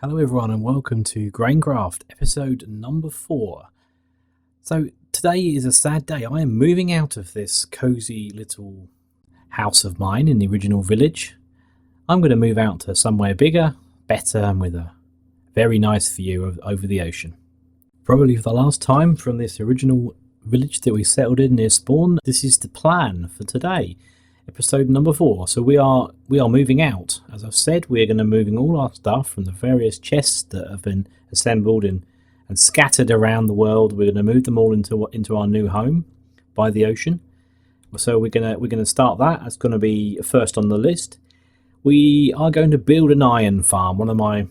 Hello everyone and welcome to GrainCraft episode number 4. So today is a sad day. I am moving out of this cozy little house of mine in the original village. I'm going to move out to somewhere bigger, better and with a very nice view over the ocean. Probably for the last time from this original village that we settled in near spawn. This is the plan for today. Episode number 4. So we are moving out. As I've said, we're going to moving all our stuff from the various chests that have been assembled and scattered around the world. We're going to move them all into our new home by the ocean. So we're going to start that. That's going to be first on the list. We are going to build an iron farm. One of my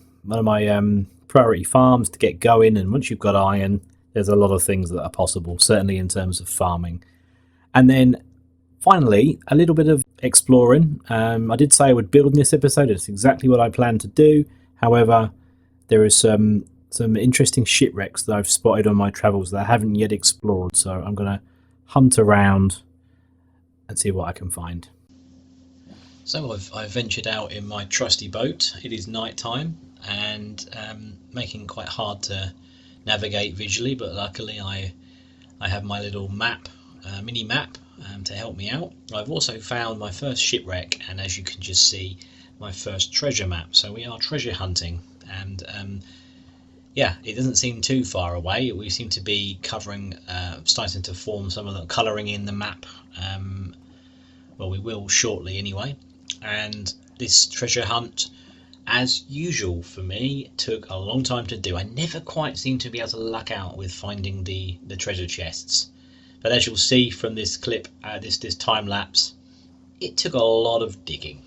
priority farms to get going. And once you've got iron, there's a lot of things that are possible. Certainly in terms of farming, and then. Finally, a little bit of exploring. I did say I would build in this episode. It's exactly what I plan to do. However, there is some interesting shipwrecks that I've spotted on my travels that I haven't yet explored. So I'm going to hunt around and see what I can find. So I've ventured out in my trusty boat. It is night time and making it quite hard to navigate visually, but luckily I have my little map, mini map, to help me out. I've also found my first shipwreck, and as you can just see, my first treasure map. So we are treasure hunting, and yeah, it doesn't seem too far away. We seem to be covering, starting to form some of the colouring in the map. Well, we will shortly anyway. And this treasure hunt, as usual for me, took a long time to do. I never quite seem to be able to luck out with finding the treasure chests. But as you'll see from this clip, this time lapse, it took a lot of digging.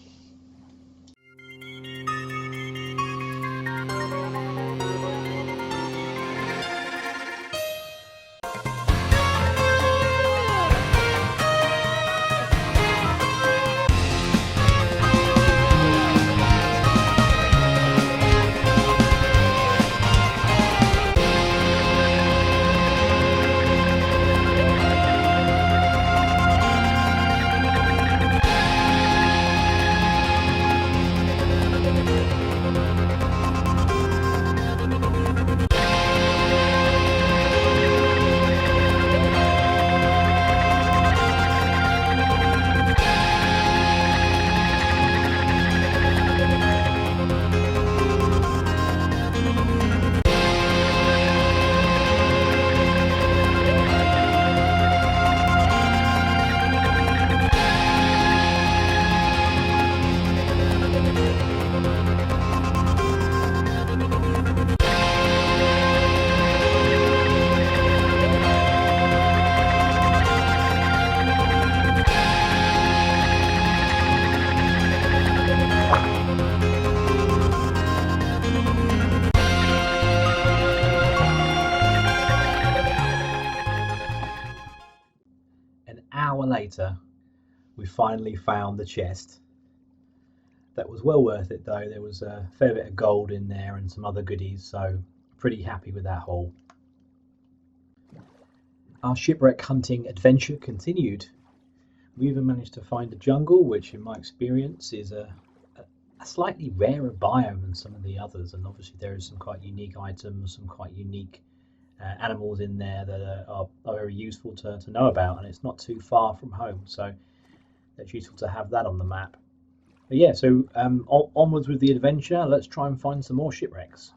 Later, we finally found the chest. That was well worth it though. There was a fair bit of gold in there and some other goodies, so pretty happy with that haul. Our shipwreck hunting adventure continued. We even managed to find a jungle, which in my experience is a slightly rarer biome than some of the others, and obviously there is some quite unique items, some quite unique animals in there that are very useful to know about, and it's not too far from home, so it's useful to have that on the map. But yeah, so onwards with the adventure. Let's try and find some more shipwrecks.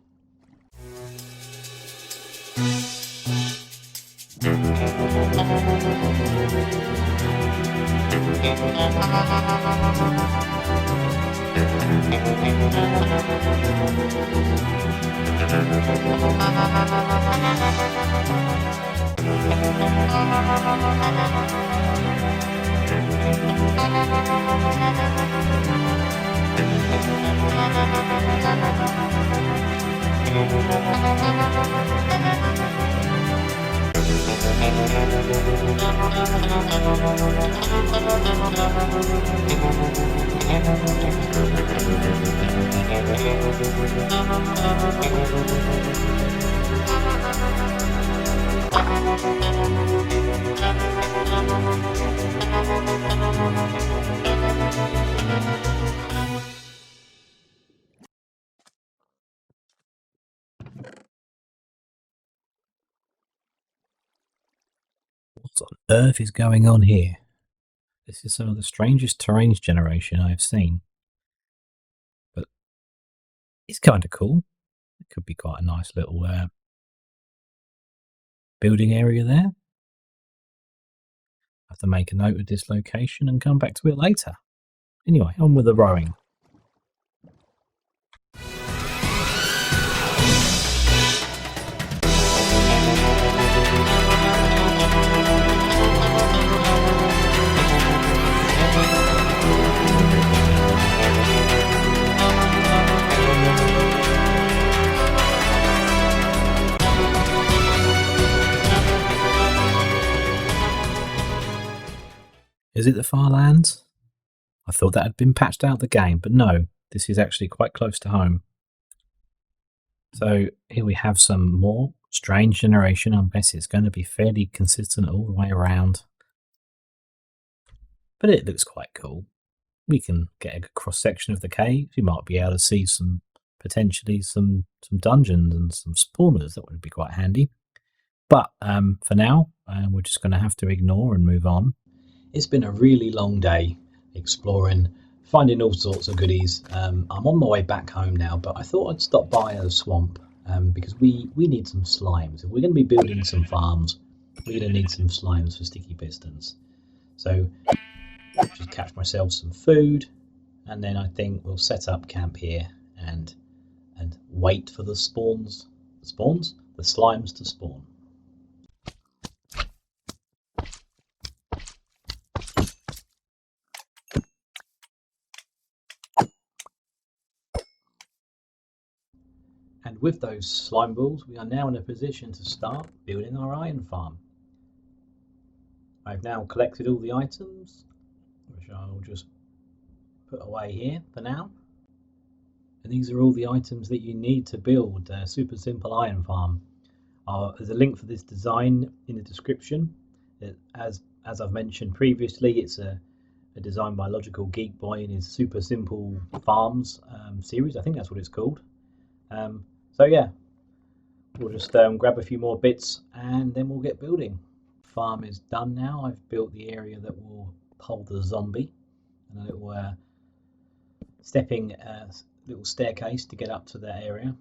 What on earth is going on here? This is some of the strangest terrain generation I have seen. But it's kind of cool. It could be quite a nice little building area there. I have to make a note of this location and come back to it later. Anyway, on with the rowing. Is it the far lands? I thought that had been patched out of the game, but no, this is actually quite close to home. So here we have some more strange generation. I guess it's going to be fairly consistent all the way around. But it looks quite cool. We can get a good cross section of the cave. You might be able to see potentially some dungeons and some spawners. That would be quite handy. But for now, we're just going to have to ignore and move on. It's been a really long day exploring, finding all sorts of goodies. I'm on my way back home now, but I thought I'd stop by a swamp because we need some slimes. If we're going to be building some farms, we're going to need some slimes for sticky pistons. So just catch myself some food, and then I think we'll set up camp here and wait for the slimes to spawn. And with those slime balls, we are now in a position to start building our iron farm. I've now collected all the items, which I'll just put away here for now. And these are all the items that you need to build a super simple iron farm. There's a link for this design in the description. As I've mentioned previously, it's a design by Logical Geek Boy in his Super Simple Farms series. I think that's what it's called. So yeah, we'll just grab a few more bits and then we'll get building. Farm is done now. I've built the area that will hold the zombie and a little little staircase to get up to that area.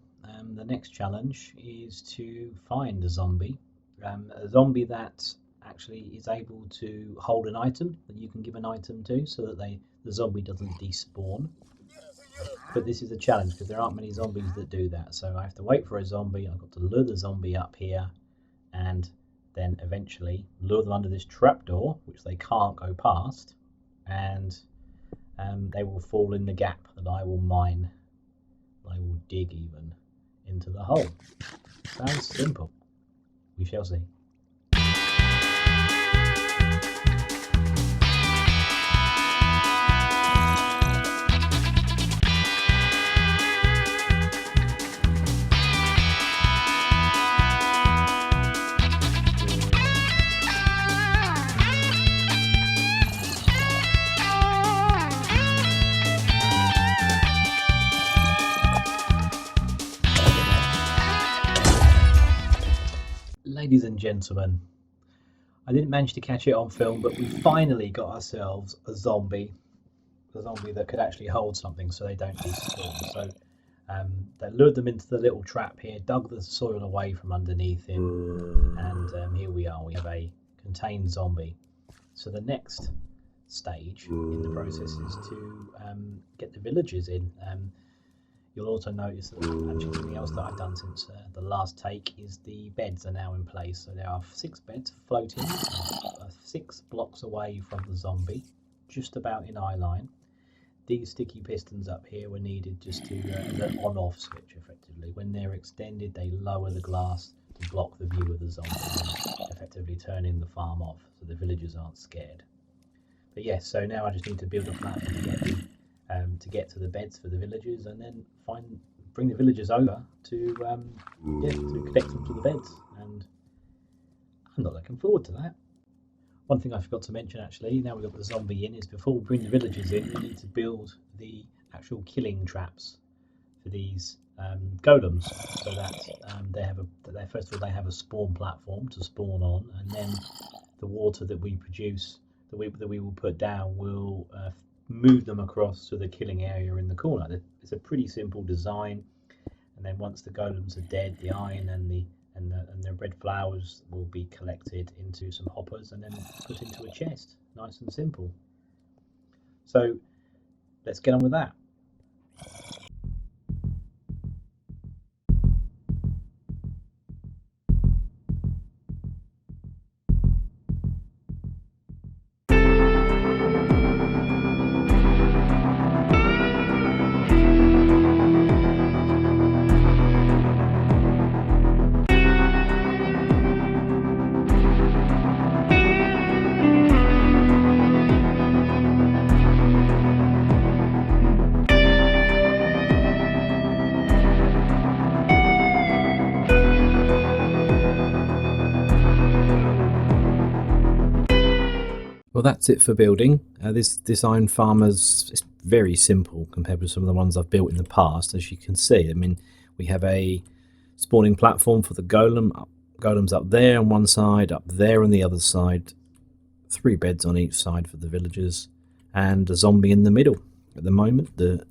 The next challenge is to find a zombie that actually is able to hold an item that you can give an item to, so that the zombie doesn't despawn. But this is a challenge because there aren't many zombies that do that. So I have to wait for a zombie. I've got to lure the zombie up here and then eventually lure them under this trapdoor, which they can't go past, and they will fall in the gap that I will mine. I will dig even into the hole. Sounds simple. We shall see. Ladies and gentlemen, I didn't manage to catch it on film, but we finally got ourselves a zombie that could actually hold something so they don't despawn. So they lured them into the little trap here, dug the soil away from underneath him, and here we are. We have a contained zombie. So the next stage in the process is to get the villagers in. You'll also notice that actually something else that I've done since the last take is the beds are now in place. So there are 6 beds floating 6 blocks away from the zombie, just about in eye line. These sticky pistons up here were needed just to the on-off switch effectively. When they're extended, they lower the glass to block the view of the zombie, effectively turning the farm off so the villagers aren't scared. But yes, so now I just need to build a platform to get to the beds for the villagers, and then bring the villagers over to connect them to the beds. And I'm not looking forward to that. One thing I forgot to mention actually, now we've got the zombie in, is before we bring the villagers in, we need to build the actual killing traps for these golems, so that first of all they have a spawn platform to spawn on, and then the water that we produce, that we will put down, will move them across to the killing area in the corner. It's a pretty simple design, and then once the golems are dead, the iron and the red flowers will be collected into some hoppers and then put into a chest. Nice and simple. So let's get on with that. Well, that's it for building. This iron farmer's is very simple compared with some of the ones I've built in the past. As you can see, I mean, we have a spawning platform for the golems up there on one side, up there on the other side, 3 beds on each side for the villagers, and a zombie in the middle. At the moment, the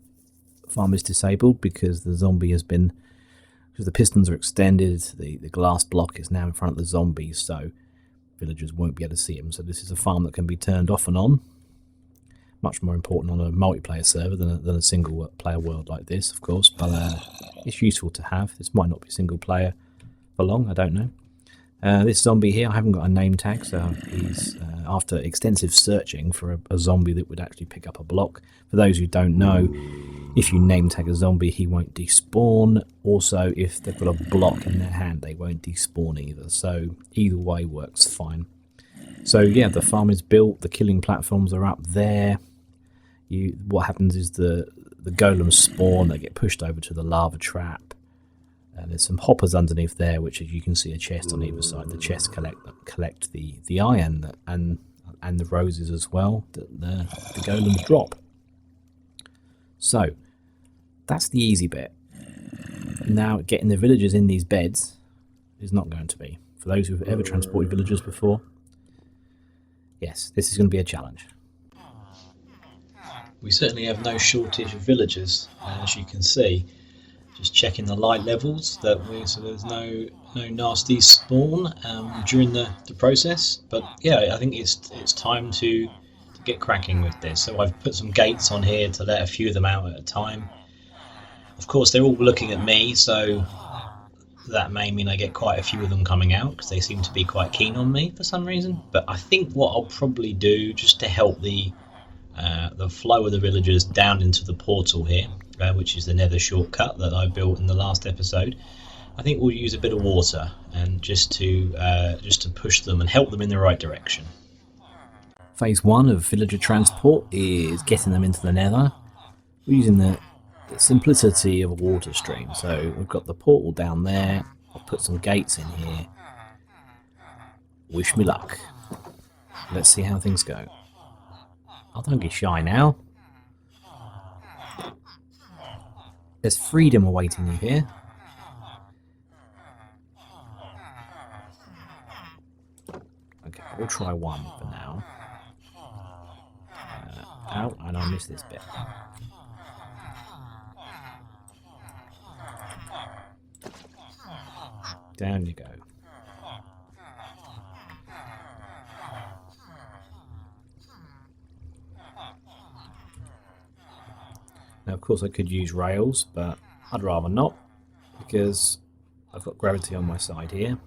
farm is disabled because the zombie has been, because the pistons are extended, the glass block is now in front of the zombies, so villagers won't be able to see him. So this is a farm that can be turned off and on. Much more important on a multiplayer server than a single player world like this, of course, but it's useful to have. This might not be single player for long, I don't know. This zombie here, I haven't got a name tag, so he's after extensive searching for a zombie that would actually pick up a block. For those who don't know, if you name tag a zombie, he won't despawn. Also, if they've got a block in their hand, they won't despawn either. So either way works fine. So yeah, the farm is built. The killing platforms are up there. What happens is the golems spawn. They get pushed over to the lava trap. And there's some hoppers underneath there, which, as you can see, a chest on either side. The chests collect the iron and the roses as well that the golems drop. So that's the easy bit. Now, getting the villagers in these beds is not going to be. For those who've ever transported villagers before, yes, this is going to be a challenge. We certainly have no shortage of villagers, as you can see. Just checking the light levels so there's no nasty spawn during the process. But yeah, I think it's time to get cracking with this. So I've put some gates on here to let a few of them out at a time. Of course, they're all looking at me, so that may mean I get quite a few of them coming out because they seem to be quite keen on me for some reason. But I think what I'll probably do, just to help the flow of the villagers down into the portal here, which is the nether shortcut that I built in the last episode, I think we'll use a bit of water and just to push them and help them in the right direction. Phase 1 of villager transport is getting them into the nether. We're using the simplicity of a water stream. So we've got the portal down there. I'll put some gates in here. Wish me luck. Let's see how things go. Oh, don't get shy now. There's freedom awaiting you here. Okay, we'll try one for now. Out, and I missed this bit. Down you go. Now, of course, I could use rails, but I'd rather not, because I've got gravity on my side here.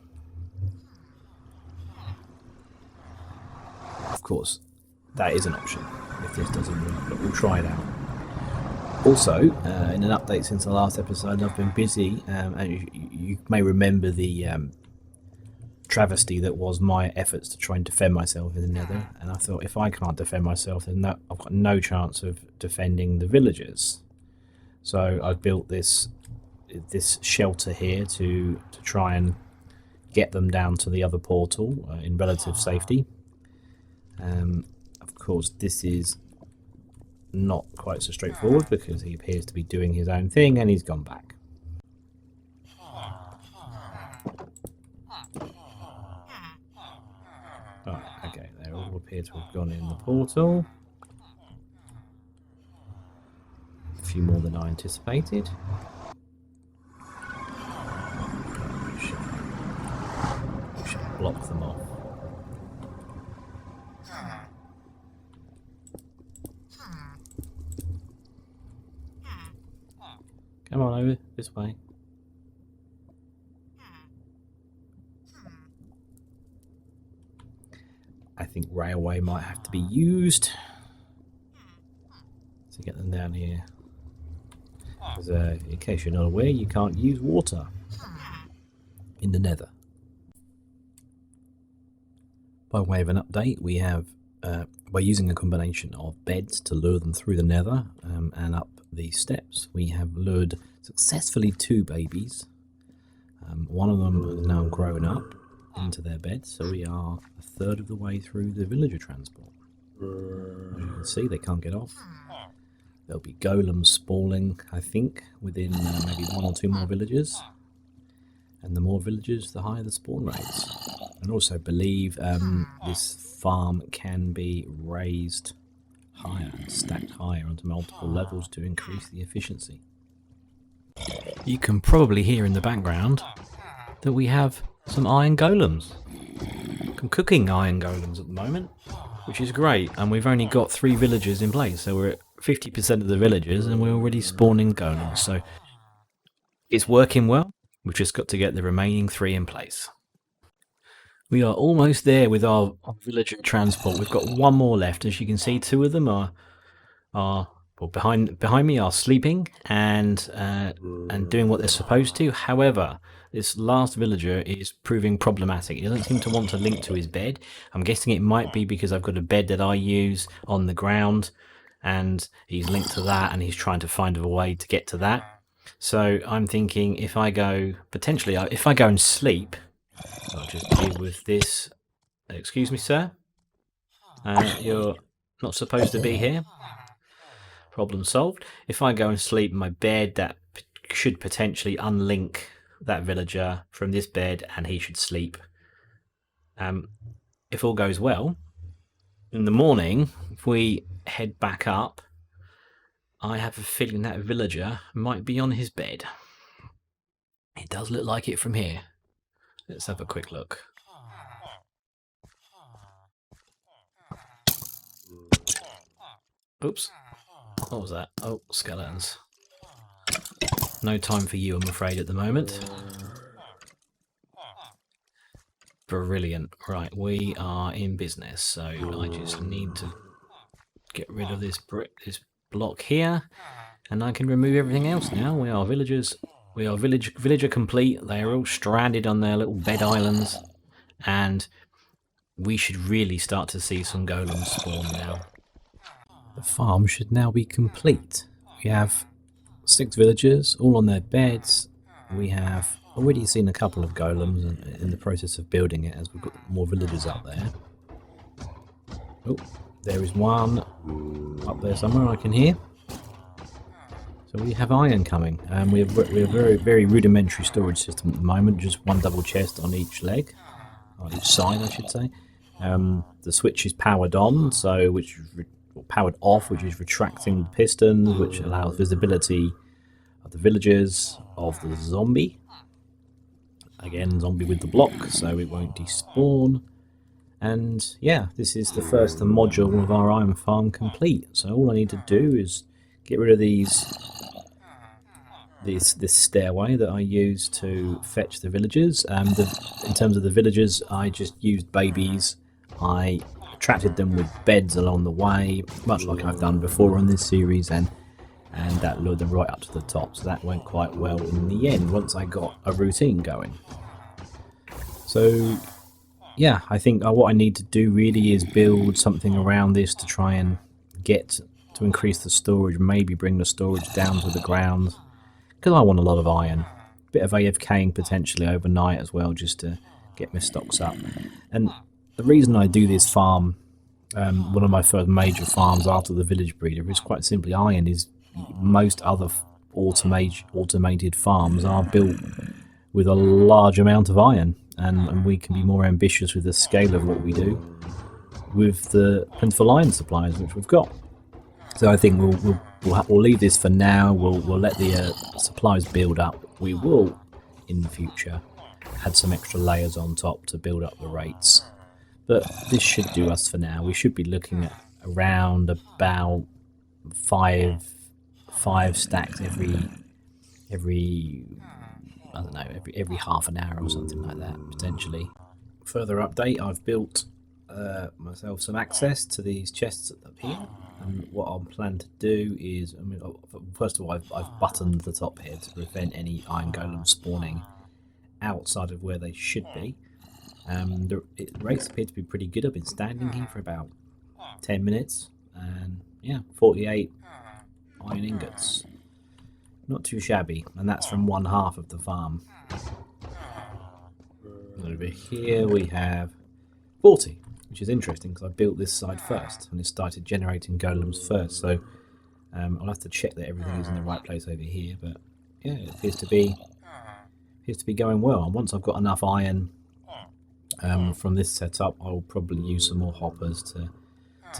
Of course, that is an option if this doesn't work, but we'll try it out. Also, in an update since the last episode, I've been busy, and you may remember the travesty that was my efforts to try and defend myself in the nether, and I thought, if I can't defend myself, then I've got no chance of defending the villagers. So I've built this shelter here to try and get them down to the other portal in relative safety. Of course, this is not quite so straightforward because he appears to be doing his own thing and he's gone back. Right, appear to have gone in the portal. A few more than I anticipated. Should block them off. Come on over this way. I think railway might have to be used to get them down here. Because, in case you're not aware, you can't use water in the Nether. By way of an update, we have, by using a combination of beds to lure them through the Nether and up the steps, we have lured successfully 2 babies. One of them has now grown up into their bed, so we are a third of the way through the villager transport. As you can see, they can't get off. There'll be golems spawning, I think, within maybe 1 or 2 more villagers. And the more villagers, the higher the spawn rates. And also believe this farm can be raised higher and stacked higher onto multiple levels to increase the efficiency. You can probably hear in the background that we have some iron golems. I'm cooking iron golems at the moment, which is great, and we've only got 3 villagers in place, so we're at 50% of the villagers and we're already spawning golems, so it's working well. We've just got to get the remaining 3 in place. We are almost there with our villager transport. We've got 1 more left. As you can see, 2 of them are well, behind me are sleeping and doing what they're supposed to. However, this last villager is proving problematic. He doesn't seem to want to link to his bed. I'm guessing it might be because I've got a bed that I use on the ground, and he's linked to that, and he's trying to find a way to get to that. So I'm thinking if I go and sleep, I'll just deal with this. Excuse me, sir. You're not supposed to be here. Problem solved. If I go and sleep in my bed, that should potentially unlink that villager from this bed, and he should sleep. If all goes well, in the morning, if we head back up, I have a feeling that villager might be on his bed. It does look like it from here. Let's have a quick look. Oops. What was that? Oh, skeletons. No time for you, I'm afraid, at the moment. Brilliant. Right, we are in business, so I just need to get rid of this block here, and I can remove everything else now. We are villagers. We are villager complete. They are all stranded on their little bed islands, and we should really start to see some golems spawn now. The farm should now be complete. We have 6 villagers, all on their beds. We have already seen a couple of golems in the process of building it, as we've got more villagers up there. Oh, there is one up there somewhere I can hear. So we have iron coming, and we have very, very rudimentary storage system at the moment. Just 1 double chest on each leg, on each side, I should say. The switch is powered on, powered off, which is retracting the pistons, which allows visibility of the villagers, of the zombie. Again, zombie with the block, so it won't despawn. And yeah, this is the first module of our iron farm complete. So all I need to do is get rid of this stairway that I use to fetch the villagers. In terms of the villagers, I just used babies. I attracted them with beds along the way, much like I've done before on this series, and that lured them right up to the top. So that went quite well in the end once I got a routine going. So yeah, I think what I need to do really is build something around this to try and get to increase the storage, maybe bring the storage down to the ground, because I want a lot of iron. Bit of AFKing potentially overnight as well, just to get my stocks up. And the reason I do this farm, one of my first major farms after the village breeder, is quite simply iron. Is most other automated farms are built with a large amount of iron, and we can be more ambitious with the scale of what we do. with the plentiful iron supplies which we've got. So I think we'll leave this for now. We'll let the supplies build up. We will, in the future, add some extra layers on top to build up the rates. But this should do us for now. We should be looking at around about five stacks every I don't know, every half an hour or something like that, potentially. Further update, I've built myself some access to these chests up here, and what I'll plan to do is, first of all, I've buttoned the top here to prevent any iron golems spawning outside of where they should be. The rates appear to be pretty good. I've been standing here for about 10 minutes, and yeah, 48 iron ingots. Not too shabby, and that's from one half of the farm. Over here we have 40, which is interesting because I built this side first, and it started generating golems first. So I'll have to check that everything is in the right place over here. But yeah, it appears to be going well. And once I've got enough iron from this setup, I'll probably use some more hoppers to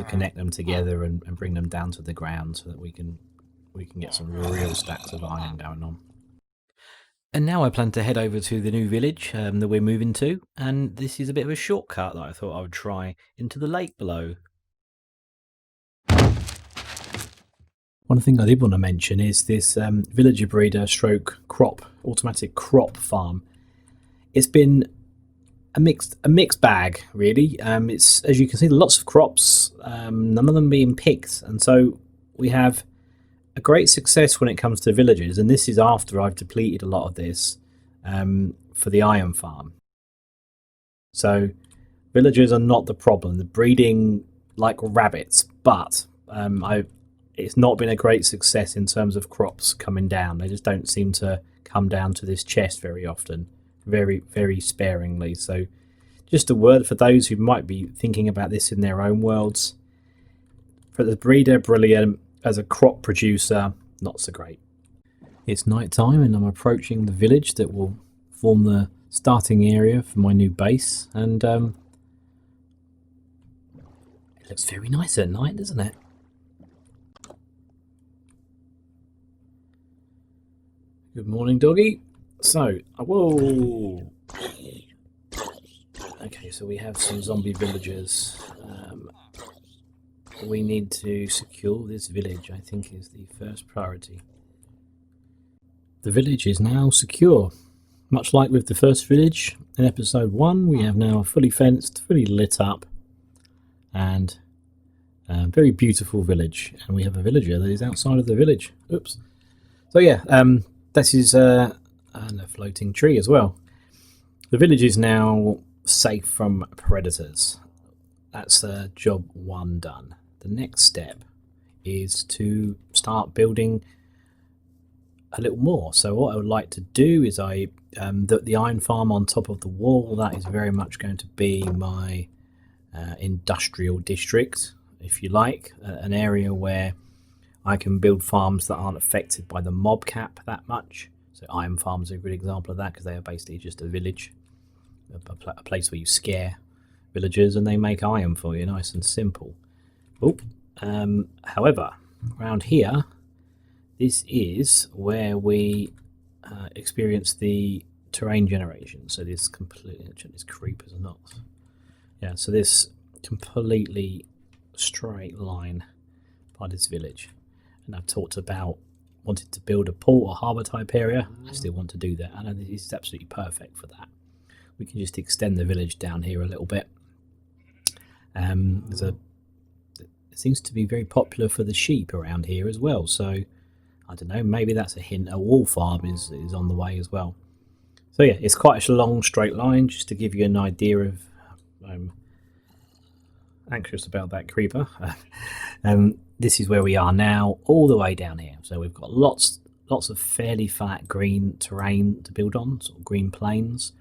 connect them together and bring them down to the ground so that we can get some real stacks of iron going on. And now I plan to head over to the new village that we're moving to, and this is a bit of a shortcut that I thought I would try into the lake below. One thing I did want to mention is this villager breeder stroke automatic crop farm. It's been a mixed bag, really. It's, as you can see, lots of crops, none of them being picked, and so we have a great success when it comes to villagers, and this is after I've depleted a lot of this for the iron farm. So villagers are not the problem. They're breeding like rabbits, but it's not been a great success in terms of crops coming down. They just don't seem to come down to this chest very often, very, very sparingly. So just a word for those who might be thinking about this in their own worlds. For the breeder, brilliant. As a crop producer, not so great. It's night time and I'm approaching the village that will form the starting area for my new base, and it looks very nice at night, doesn't it? Good morning, doggy. So, whoa! Okay, so we have some zombie villagers. We need to secure this village, I think, is the first priority. The village is now secure. Much like with the first village in episode 1, we have now a fully fenced, fully lit up, and very beautiful village. And we have a villager that is outside of the village. Oops. So yeah, this is and a floating tree as well. The village is now safe from predators. That's job 1 done. The next step is to start building a little more. So what I would like to do is the iron farm on top of the wall, that is very much going to be my industrial district, if you like, an area where I can build farms that aren't affected by the mob cap that much. So iron farms are a good example of that, because they are basically just a village, a place where you scare villagers and they make iron for you, nice and simple. However, around here, this is where we experience the terrain generation. So this completely, this creepers are not. Yeah, so this completely straight line by this village. And I've talked about wanting to build a port or harbour type area. I still want to do that, and this is absolutely perfect for that. We can just extend the village down here a little bit. It seems to be very popular for the sheep around here as well, so I don't know, maybe that's a hint a wool farm is on the way as well. So yeah, it's quite a long straight line, just to give you an idea of I'm anxious about that creeper. This is where we are now, all the way down here. So we've got lots of fairly flat green terrain to build on, sort of green plains,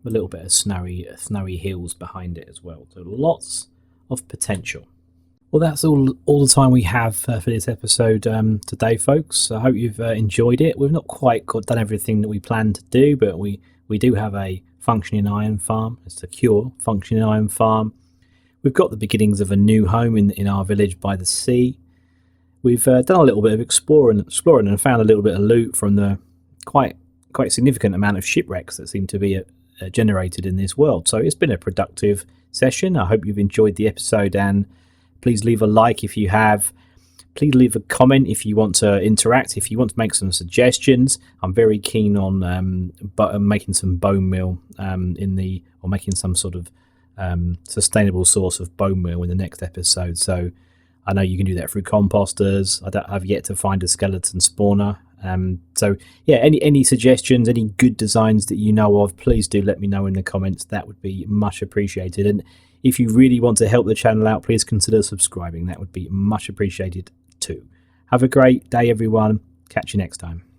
a little bit of snowy hills behind it as well. So lots of potential. Well, that's all the time we have for this episode today, folks. I hope you've enjoyed it. We've not quite done everything that we planned to do, but we do have a functioning iron farm, a secure functioning iron farm. We've got the beginnings of a new home in our village by the sea. We've done a little bit of exploring and found a little bit of loot from the quite significant amount of shipwrecks that seem to be generated in this world. So it's been a productive session. I hope you've enjoyed the episode, and please leave a like if you have. Please leave a comment if you want to interact, if you want to make some suggestions. I'm very keen on making some bone meal or making some sort of sustainable source of bone meal in the next episode. So I know you can do that through composters. I've yet to find a skeleton spawner. So yeah, any suggestions, any good designs that you know of, please do let me know in the comments. That would be much appreciated. And if you really want to help the channel out, please consider subscribing. That would be much appreciated too. Have a great day, everyone. Catch you next time.